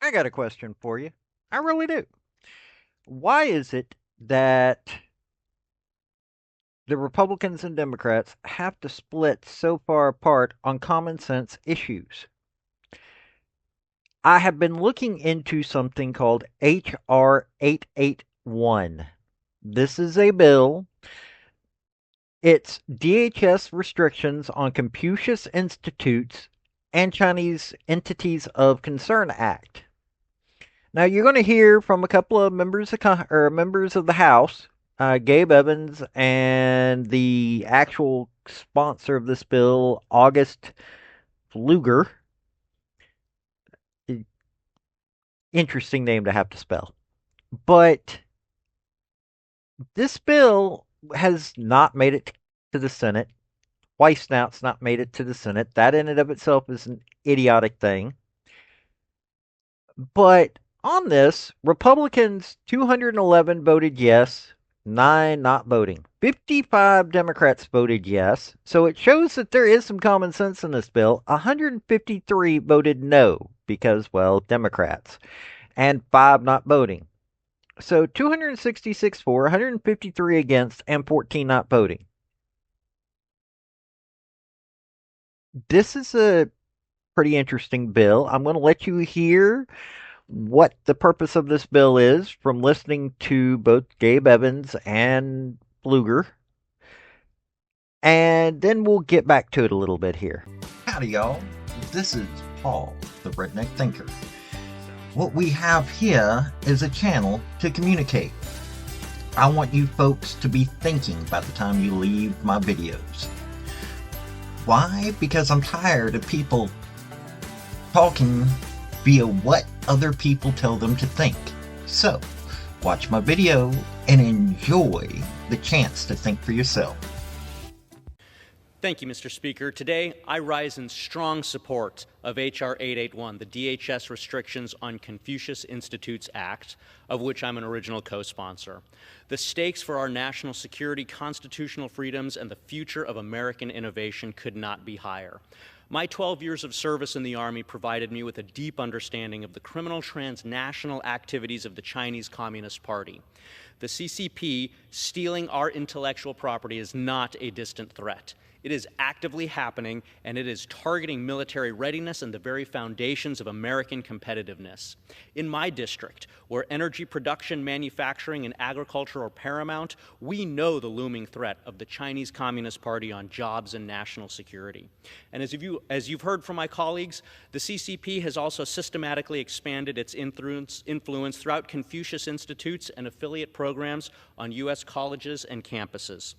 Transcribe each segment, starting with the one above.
I got a question for you. I really do. Why is it that the Republicans and Democrats have to split so far apart on common sense issues? I have been looking into something called H.R. 881. This is a bill. It's DHS Restrictions on Confucius Institutes and Chinese Entities of Concern Act. Now you're going to hear from a couple of members of the House, Gabe Evans, and the actual sponsor of this bill, August Pfluger. Interesting name to have to spell. But this bill has not made it to the Senate. Twice now it's not made it to the Senate. That in and of itself is an idiotic thing. But on this, Republicans 211 voted yes, 9 not voting. 55 Democrats voted yes. So it shows that there is some common sense in this bill. 153 voted no because, well, Democrats, and 5 not voting. So 266 for, 153 against, and 14 not voting. This is a pretty interesting bill. I'm going to let you hear what the purpose of this bill is from listening to both Gabe Evans and Pfluger, and then we'll get back to it a little bit here. Howdy, y'all. This is Paul, the Redneck Thinker. What we have here is a channel to communicate. I want you folks to be thinking by the time you leave my videos. Why? Because I'm tired of people talking via what other people tell them to think. So, watch my video and enjoy the chance to think for yourself. Thank you, Mr. Speaker. Today, I rise in strong support of H.R. 881, the DHS Restrictions on Confucius Institutes Act, of which I'm an original co-sponsor. The stakes for our national security, constitutional freedoms, and the future of American innovation could not be higher. My 12 years of service in the Army provided me with a deep understanding of the criminal transnational activities of the Chinese Communist Party. The CCP stealing our intellectual property is not a distant threat. It is actively happening, and it is targeting military readiness and the very foundations of American competitiveness. In my district, where energy production, manufacturing, and agriculture are paramount, we know the looming threat of the Chinese Communist Party on jobs and national security. And as you've heard from my colleagues, the CCP has also systematically expanded its influence throughout Confucius Institutes and affiliate programs on U.S. colleges and campuses.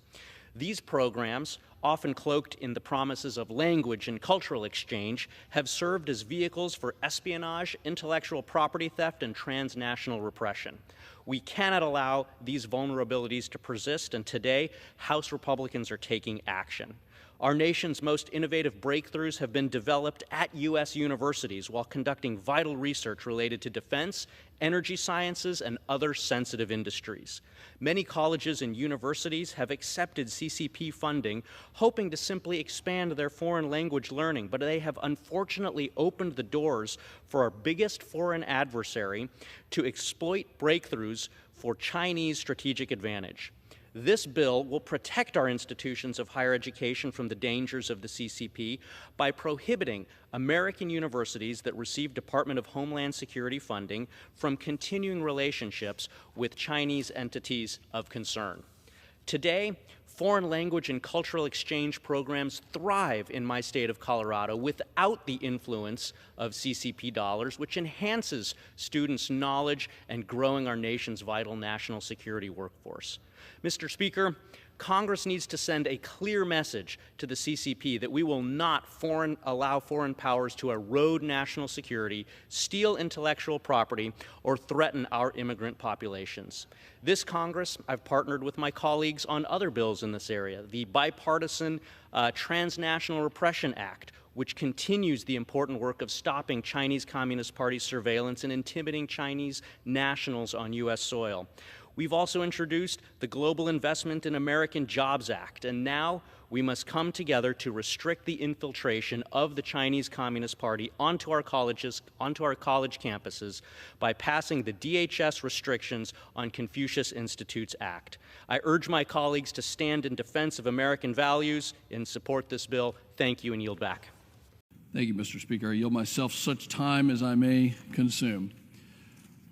These programs, often cloaked in the promises of language and cultural exchange, have served as vehicles for espionage, intellectual property theft, and transnational repression. We cannot allow these vulnerabilities to persist, and today, House Republicans are taking action. Our nation's most innovative breakthroughs have been developed at U.S. universities while conducting vital research related to defense, energy sciences, and other sensitive industries. Many colleges and universities have accepted CCP funding, hoping to simply expand their foreign language learning, but they have unfortunately opened the doors for our biggest foreign adversary to exploit breakthroughs for Chinese strategic advantage. This bill will protect our institutions of higher education from the dangers of the CCP by prohibiting American universities that receive Department of Homeland Security funding from continuing relationships with Chinese entities of concern. Today, foreign language and cultural exchange programs thrive in my state of Colorado without the influence of CCP dollars, which enhances students' knowledge and growing our nation's vital national security workforce. Mr. Speaker, Congress needs to send a clear message to the CCP that we will not allow foreign powers to erode national security, steal intellectual property, or threaten our immigrant populations. This Congress, I've partnered with my colleagues on other bills in this area, the bipartisan Transnational Repression Act, which continues the important work of stopping Chinese Communist Party surveillance and intimidating Chinese nationals on U.S. soil. We've also introduced the Global Investment in American Jobs Act, and now we must come together to restrict the infiltration of the Chinese Communist Party onto our colleges, onto our college campuses by passing the DHS Restrictions on Confucius Institutes Act. I urge my colleagues to stand in defense of American values and support this bill. Thank you, and yield back. Thank you, Mr. Speaker. I yield myself such time as I may consume.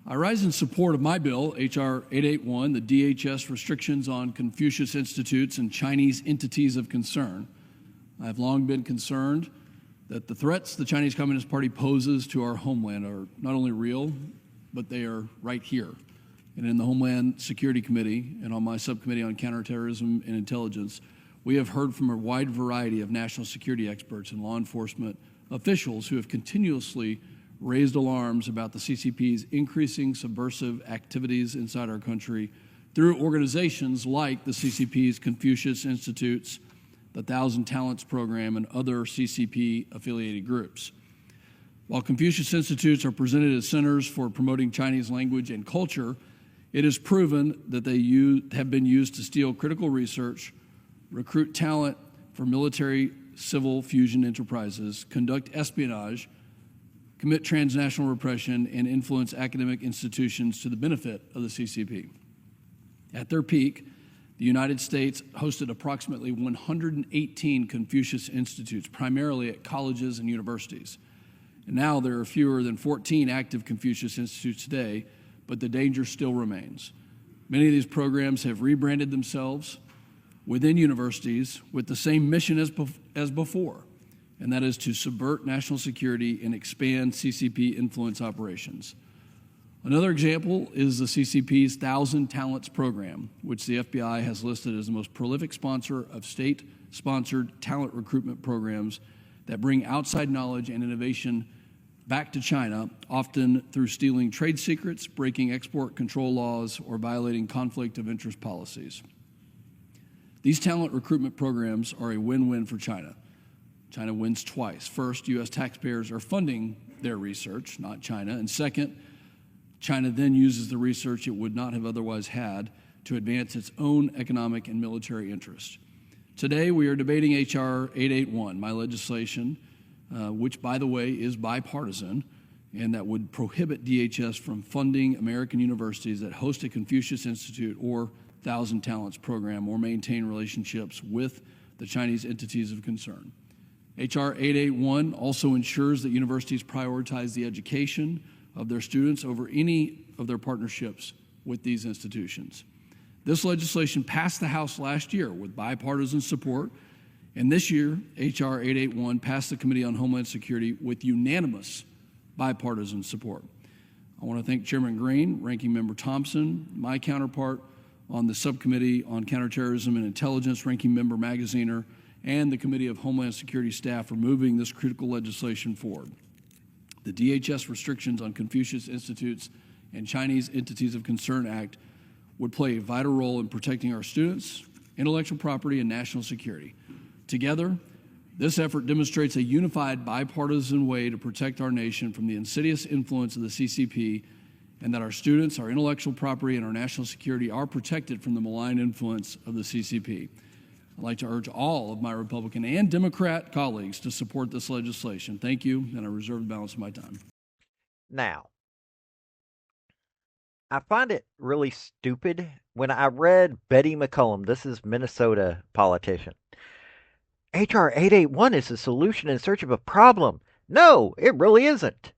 I rise in support of my bill, H.R. 881, the DHS Restrictions on Confucius Institutes and Chinese Entities of Concern. I have long been concerned that the threats the Chinese Communist Party poses to our homeland are not only real, but they are right here. And in the Homeland Security Committee and on my subcommittee on counterterrorism and intelligence, we have heard from a wide variety of national security experts and law enforcement officials who have continuously raised alarms about the CCP's increasing subversive activities inside our country through organizations like the CCP's Confucius Institutes, the Thousand Talents Program, and other CCP-affiliated groups. While Confucius Institutes are presented as centers for promoting Chinese language and culture, it is proven that they have been used to steal critical research, recruit talent for military-civil fusion enterprises, conduct espionage, commit transnational repression, and influence academic institutions to the benefit of the CCP. At their peak, the United States hosted approximately 118 Confucius Institutes, primarily at colleges and universities. And now there are fewer than 14 active Confucius Institutes today, but the danger still remains. Many of these programs have rebranded themselves within universities with the same mission as before, and that is to subvert national security and expand CCP influence operations. Another example is the CCP's Thousand Talents Program, which the FBI has listed as the most prolific sponsor of state-sponsored talent recruitment programs that bring outside knowledge and innovation back to China, often through stealing trade secrets, breaking export control laws, or violating conflict of interest policies. These talent recruitment programs are a win-win for China. China wins twice. First, U.S. taxpayers are funding their research, not China. And second, China then uses the research it would not have otherwise had to advance its own economic and military interests. Today, we are debating H.R. 881, my legislation, which, by the way, is bipartisan, and that would prohibit DHS from funding American universities that host a Confucius Institute or Thousand Talents program or maintain relationships with the Chinese entities of concern. H.R. 881 also ensures that universities prioritize the education of their students over any of their partnerships with these institutions. This legislation passed the House last year with bipartisan support, and this year, H.R. 881 passed the Committee on Homeland Security with unanimous bipartisan support. I want to thank Chairman Green, Ranking Member Thompson, my counterpart on the Subcommittee on Counterterrorism and Intelligence, Ranking Member Magaziner, and the Committee of Homeland Security staff for moving this critical legislation forward. The DHS Restrictions on Confucius Institutes and Chinese Entities of Concern Act would play a vital role in protecting our students, intellectual property, and national security. Together, this effort demonstrates a unified bipartisan way to protect our nation from the insidious influence of the CCP, and that our students, our intellectual property, and our national security are protected from the malign influence of the CCP. I'd like to urge all of my Republican and Democrat colleagues to support this legislation. Thank you, and I reserve the balance of my time. Now, I find it really stupid when I read Betty McCollum, this is Minnesota politician. H.R. 881 is a solution in search of a problem. No, it really isn't.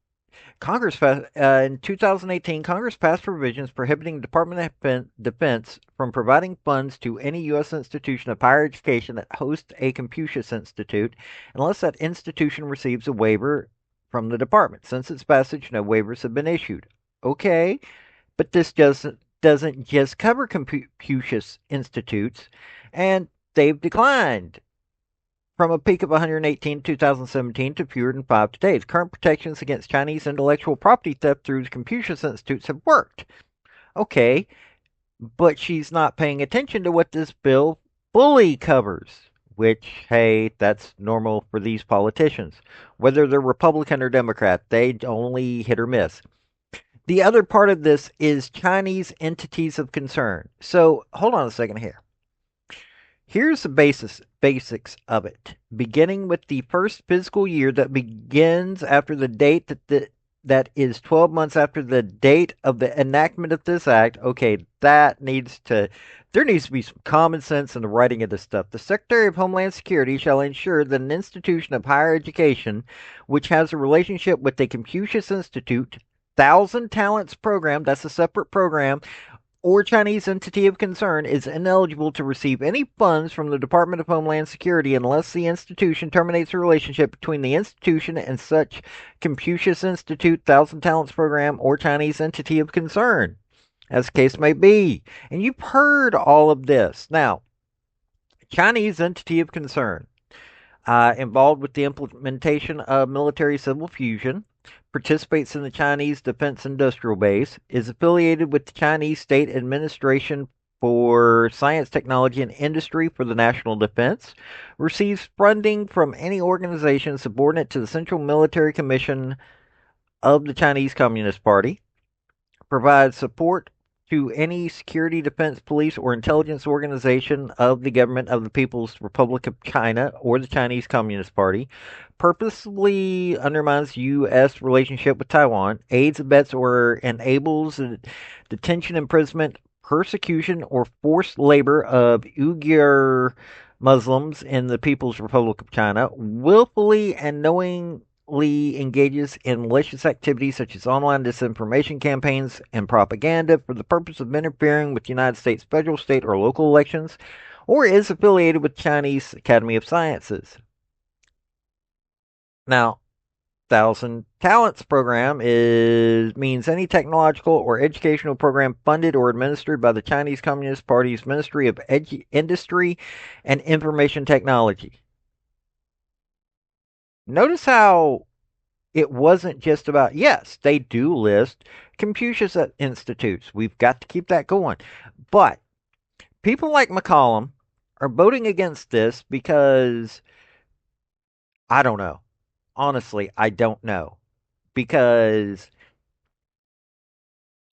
In 2018, Congress passed provisions prohibiting the Department of Defense from providing funds to any U.S. institution of higher education that hosts a Confucius Institute unless that institution receives a waiver from the department. Since its passage, no waivers have been issued. Okay, but this doesn't just cover Confucius Institutes, and they've declined from a peak of 118 in 2017 to fewer than 5 today. Current protections against Chinese intellectual property theft through the Confucius Institutes have worked. Okay, but she's not paying attention to what this bill fully covers, which, hey, that's normal for these politicians. Whether they're Republican or Democrat, they only hit or miss. The other part of this is Chinese entities of concern. So hold on a second here. Here's the basics of it. Beginning with the first fiscal year that begins after the date that is 12 months after the date of the enactment of this act. Okay, there needs to be some common sense in the writing of this stuff. The Secretary of Homeland Security shall ensure that an institution of higher education which has a relationship with the Confucius Institute, Thousand Talents Program, that's a separate program, or Chinese entity of concern is ineligible to receive any funds from the Department of Homeland Security unless the institution terminates the relationship between the institution and such Confucius Institute, Thousand Talents Program, or Chinese entity of concern, as the case may be. And you've heard all of this. Now, Chinese entity of concern, involved with the implementation of military-civil fusion, participates in the Chinese Defense Industrial Base, is affiliated with the Chinese State Administration for Science, Technology, and Industry for the National Defense, receives funding from any organization subordinate to the Central Military Commission of the Chinese Communist Party, provides support to any security, defense, police, or intelligence organization of the government of the People's Republic of China or the Chinese Communist Party, purposely undermines U.S. relationship with Taiwan, aids, abets, or enables the detention, imprisonment, persecution, or forced labor of Uyghur Muslims in the People's Republic of China, willfully and knowingly engages in malicious activities such as online disinformation campaigns and propaganda for the purpose of interfering with United States federal, state, or local elections, or is affiliated with Chinese Academy of Sciences. Now, Thousand Talents Program means any technological or educational program funded or administered by the Chinese Communist Party's Ministry of Industry and Information Technology. Notice how it wasn't just about, yes, they do list Confucius Institutes. We've got to keep that going. But people like McCollum are voting against this because, I don't know. Honestly, I don't know. Because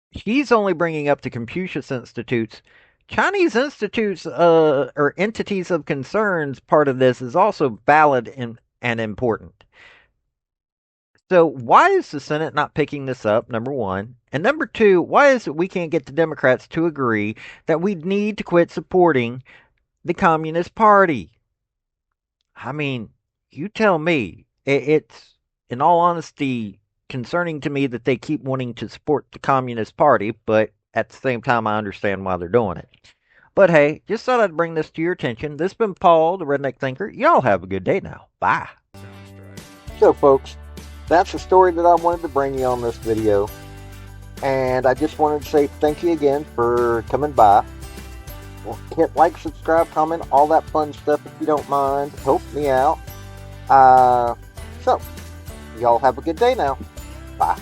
he's only bringing up the Confucius Institutes. Chinese institutes or entities of concerns part of this is also valid and important. So why is the Senate not picking this up, number one? And number two, why is it we can't get the Democrats to agree that we need to quit supporting the Communist Party? I mean, you tell me. It's, in all honesty, concerning to me that they keep wanting to support the Communist Party, but at the same time, I understand why they're doing it. But hey, just thought I'd bring this to your attention. This has been Paul, the Redneck Thinker. Y'all have a good day now. Bye. So, folks, that's the story that I wanted to bring you on this video. And I just wanted to say thank you again for coming by. Hit like, subscribe, comment, all that fun stuff if you don't mind. Help me out. So, y'all have a good day now. Bye.